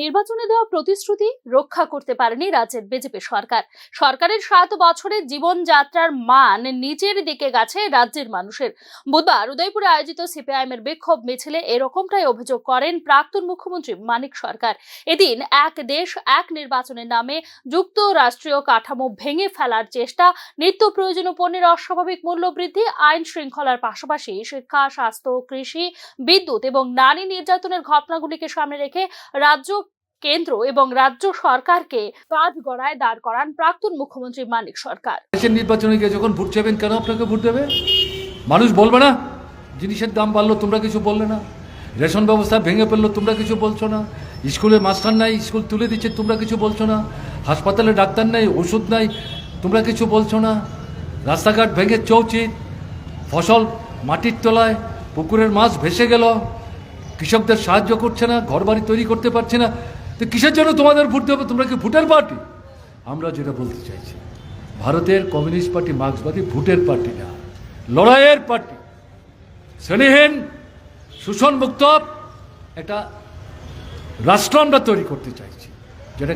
নির্বাচনে দেওয়া প্রতিশ্রুতি রক্ষা করতে পারেনি রাজ্যের বিজেপি সরকার। সরকারের 7 বছরের জীবনযাত্রার মান নিচের দিকে গেছে রাজ্যের মানুষের। বুধবার উদয়পুরে আয়োজিত সিপিআইএম এর বিক্ষোভ মিছিলে এরকমটাই অভিযোগ করেন প্রাক্তন মুখ্যমন্ত্রী মানিক সরকার। এদিন এক দেশ এক নির্বাচনের নামে যুক্তরাষ্ট্রীয় কাঠামো ভেঙে ফেলার চেষ্টা, নিত্য প্রয়োজনীয় পণ্যের অস্বাভাবিক মূল্য বৃদ্ধি, আইন শৃঙ্খলার পাশাপাশি শিক্ষা, স্বাস্থ্য, কৃষি, বিদ্যুৎ এবং নারী নির্যাতনের ঘটনাগুলিকে সামনে রেখে রাজ্য, কেন্দ্র এবং রাজ্য সরকারকে কাঠগড়ায় দাঁড় করান প্রাক্তন মুখ্যমন্ত্রী মানিক সরকার। নির্বাচনে গিয়ে যখন ভোট চাইবেন, কেন আপনাকে ভোট দেবে? মানুষ বলবে না জিনিসের দাম বাড়লো, তোমরা কিছু বললে না? রেশন ব্যবস্থা ভেঙে ফেললো, তোমরা কিছু বলছো না? স্কুলে মাস্টার নাই, স্কুল তুলে দিচ্ছে, তোমরা কিছু বলছো না? হাসপাতালে ডাক্তার নাই, ওষুধ নাই, তোমরা কিছু বলছো না? রাস্তাঘাট ভেঙে চৌচির, ফসল মাটির তলায়, পুকুরের মাছ ভেসে গেল, কৃষকদের সাহায্য করছে না, ঘরবাড়ি তৈরি করতে পারছে না, তো কিসের জন্য তোমাদের ভোট দেবে? তোমরা কি ভোটের পার্টি? আমরা যেটা বলতে চাইছি, ভারতের কমিউনিস্ট পার্টি, মার্ক্সবাদী ভোটের পার্টি না, লড়াইয়ের পার্টি। শ্রেণীহীন, শোষণমুক্ত একটা রাষ্ট্র আমরা তৈরি করতে চাইছি।